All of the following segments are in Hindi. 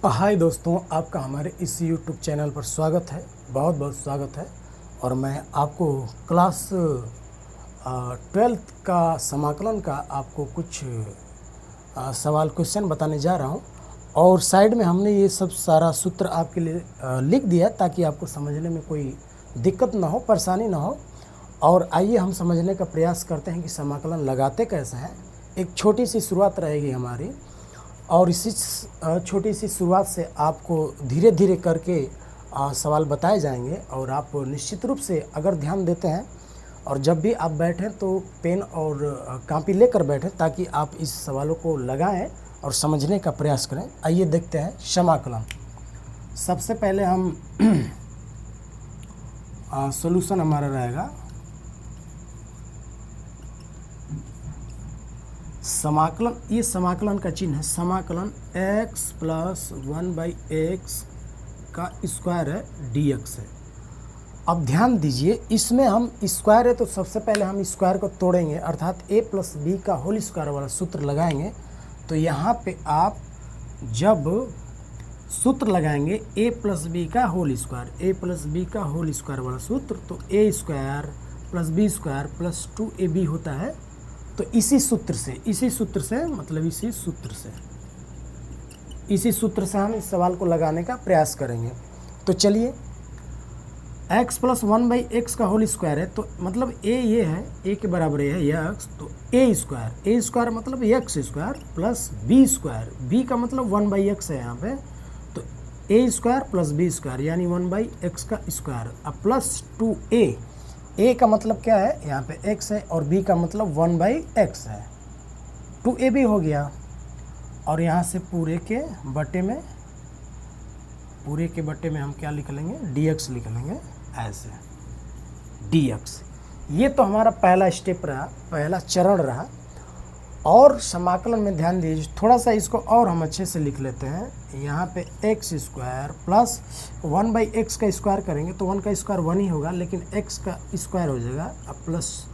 हाय दोस्तों, आपका हमारे इस YouTube चैनल पर स्वागत है। बहुत बहुत स्वागत है। और मैं आपको क्लास 12th का समाकलन का आपको कुछ सवाल क्वेश्चन बताने जा रहा हूं। और साइड में हमने ये सब सारा सूत्र आपके लिए लिख दिया ताकि आपको समझने में कोई दिक्कत ना हो, परेशानी ना हो। और आइए हम समझने का प्रयास करते हैं कि समाकलन लगाते कैसे हैं। एक छोटी सी शुरुआत रहेगी हमारी, और इसी छोटी सी शुरुआत से आपको धीरे धीरे करके सवाल बताए जाएंगे। और आप निश्चित रूप से अगर ध्यान देते हैं और जब भी आप बैठें तो पेन और कॉपी लेकर बैठें ताकि आप इस सवालों को लगाएं और समझने का प्रयास करें। आइए देखते हैं समाकलन। सबसे पहले हम सॉल्यूशन हमारा रहेगा समाकलन। ये समाकलन का चिन्ह है, समाकलन x प्लस 1/x का स्क्वायर है dx है। अब ध्यान दीजिए, इसमें हम स्क्वायर है तो सबसे पहले हम स्क्वायर को तोड़ेंगे, अर्थात a प्लस बी का होल स्क्वायर वाला सूत्र लगाएंगे। तो यहाँ पे आप जब सूत्र लगाएंगे a प्लस बी का whole square, a plus b का होल स्क्वायर वाला सूत्र, तो a स्क्वायर plus b square plus 2ab होता है। तो इसी सूत्र से हम इस सवाल को लगाने का प्रयास करेंगे। तो चलिए, x प्लस 1/x का होल स्क्वायर है तो मतलब a ये है, a के बराबर है x, तो a स्क्वायर मतलब x square plus b square, b का मतलब 1/x है यहाँ पे, तो a स्क्वायर प्लस b स्क्वायर यानी 1/x का स्क्वायर, अब प्लस 2a। a का मतलब क्या है, यहाँ पे x है, और b का मतलब 1/x है, 2ab हो गया। और यहाँ से पूरे के बटे में हम क्या लिख लेंगे, dx लिख लेंगे, ऐसे dx। ये तो हमारा पहला स्टेप रहा, पहला चरण रहा। और समाकलन में ध्यान दीजिए, थोड़ा सा इसको और हम अच्छे से लिख लेते हैं। यहाँ पे x स्क्वायर प्लस 1/x का स्क्वायर करेंगे तो 1 का स्क्वायर 1 ही होगा, लेकिन x का स्क्वायर हो जाएगा। अब प्लस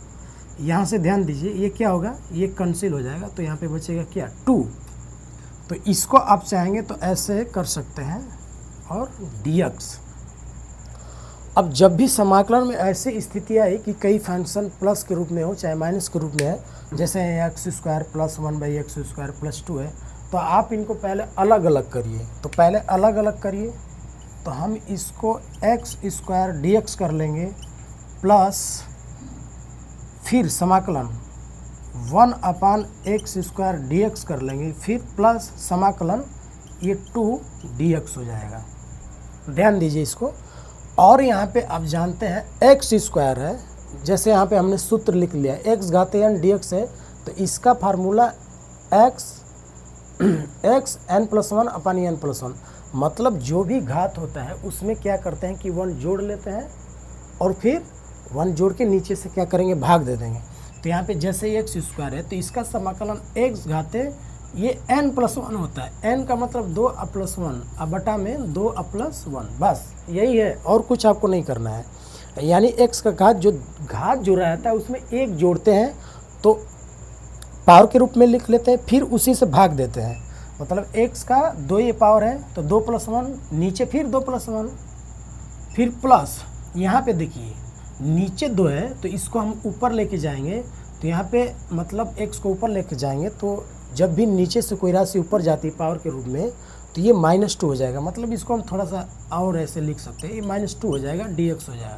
यहाँ से ध्यान दीजिए, ये क्या होगा, ये कैंसिल हो जाएगा, तो यहाँ पे बचेगा क्या, 2। तो इसको आप चाहेंगे तो ऐसे कर सकते हैं, और dx। अब जब भी समाकलन में ऐसी स्थिति आई कि कई फंक्शन प्लस के रूप में हो चाहे माइनस के रूप में है, जैसे x square plus 1/x square plus 2 है, तो आप इनको पहले अलग अलग करिए। तो पहले अलग अलग करिए, तो हम इसको x स्क्वायर dx कर लेंगे, प्लस फिर समाकलन 1/x स्क्वायर dx कर लेंगे, फिर प्लस समाकलन ये 2 dx हो जाएगा। ध्यान दीजिए इसको। और यहाँ पे आप जानते हैं x स्क्वायर है, जैसे यहाँ पे हमने सूत्र लिख लिया x घाते n dx है, तो इसका फार्मूला x n+1/n+1, मतलब जो भी घात होता है उसमें क्या करते हैं कि 1 जोड़ लेते हैं और फिर 1 जोड़ के नीचे से क्या करेंगे, भाग दे देंगे। तो यहाँ पे जैसे x स्क्वायर है तो इसका समाकलन x घाते ये n+1 होता है। n का मतलब 2+1, अब बटा में 2+1, बस यही है, और कुछ आपको नहीं करना है। यानी x का घात जो रहता है उसमें 1 जोड़ते हैं तो पावर के रूप में लिख लेते हैं, फिर उसी से भाग देते हैं। मतलब x का 2 ये पावर है तो 2+1, नीचे फिर 2+1, फिर प्लस यहाँ पे देखिए नीचे 2 है तो इसको हम ऊपर लेके जाएंगे, तो यहाँ पे मतलब x को ऊपर लेके जाएंगे तो जब भी नीचे से कोई राशि ऊपर जाती है पावर के रूप में तो ये -2 हो जाएगा। मतलब इसको हम थोड़ा सा और ऐसे लिख सकते हैं, ये -2 हो जाएगा, dx हो जाएगा।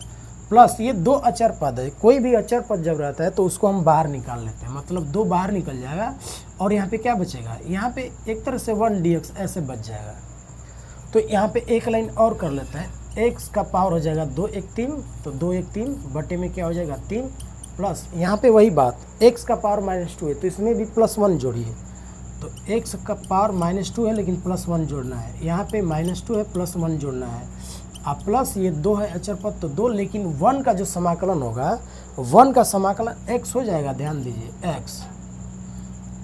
प्लस ये 2 अचर पद है, कोई भी अचर पद जब रहता है तो उसको हम बाहर निकाल लेते हैं, मतलब 2 बाहर निकल जाएगा। और यहाँ पे क्या बचेगा, यहाँ पे एक तरह से 1 dx ऐसे बच जाएगा। तो यहाँ पे एक लाइन और कर लेते हैं, x का पावर हो जाएगा 2 1 3, तो 2 1 3 बटे में क्या हो जाएगा 3, प्लस यहाँ पे वही बात x का पावर -2 है तो इसमें भी +1 जोड़िए। तो x का पावर -2 है लेकिन +1 जोड़ना है, यहाँ पे -2 है +1 जोड़ना है। अब प्लस ये 2 है अचर पद तो 2, लेकिन 1 का जो समाकलन होगा 1 का समाकलन x हो जाएगा, ध्यान दीजिए x।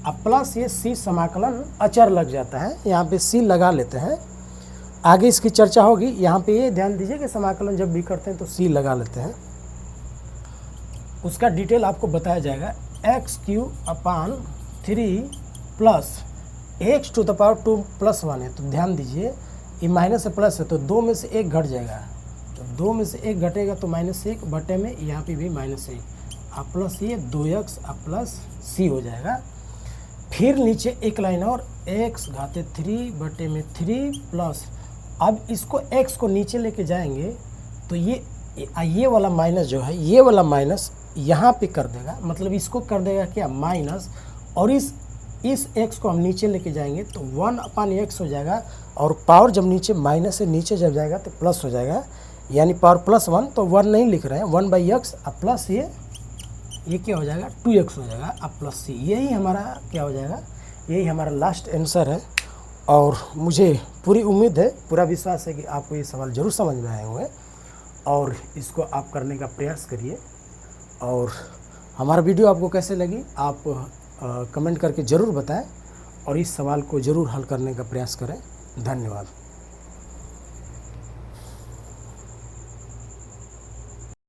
अब प्लस ये c समाकलन अचर लग जाता है, यहाँ पे c लगा लेते हैं, आगे इसकी चर्चा होगी। यहाँ पे ये ध्यान दीजिए कि समाकलन जब भी करते हैं तो c लगा लेते हैं, उसका डिटेल आपको बताया जाएगा। x³ / 3 plus x to the power 2 plus 1 है, तो ध्यान दीजिए ये माइनस से प्लस है तो 2 में से 1 घट जाएगा, तो 2 में से 1 घटेगा तो -1 बटे में यहाँ पे भी -1 अब प्लस ये 2x अब प्लस c हो जाएगा। फिर नीचे एक लाइन और x घाते 3 बटे में 3 प्लस, अब इसको x को नीचे लेके जाएंगे तो ये वाला माइनस जो है, ये वाला माइनस यहाँ पे कर देगा, मतलब इसको कर देगा क्या माइनस, और इस x को हम नीचे लेके जाएंगे तो 1/x हो जाएगा, और पावर जब नीचे माइनस से नीचे जब जाएगा तो प्लस हो जाएगा, यानी पावर +1, तो 1 नहीं लिख रहे हैं, 1/x अब प्लस ये क्या हो जाएगा 2x हो जाएगा अब प्लस c। यही हमारा क्या हो जाएगा, यही हमारा लास्ट आंसर है। और मुझे पूरी उम्मीद है, पूरा विश्वास है कि आपको ये सवाल ज़रूर समझ में आए होंगे और इसको आप करने का प्रयास करिए। और हमारा वीडियो आपको कैसे लगी आप कमेंट करके ज़रूर बताएं और इस सवाल को ज़रूर हल करने का प्रयास करें। धन्यवाद।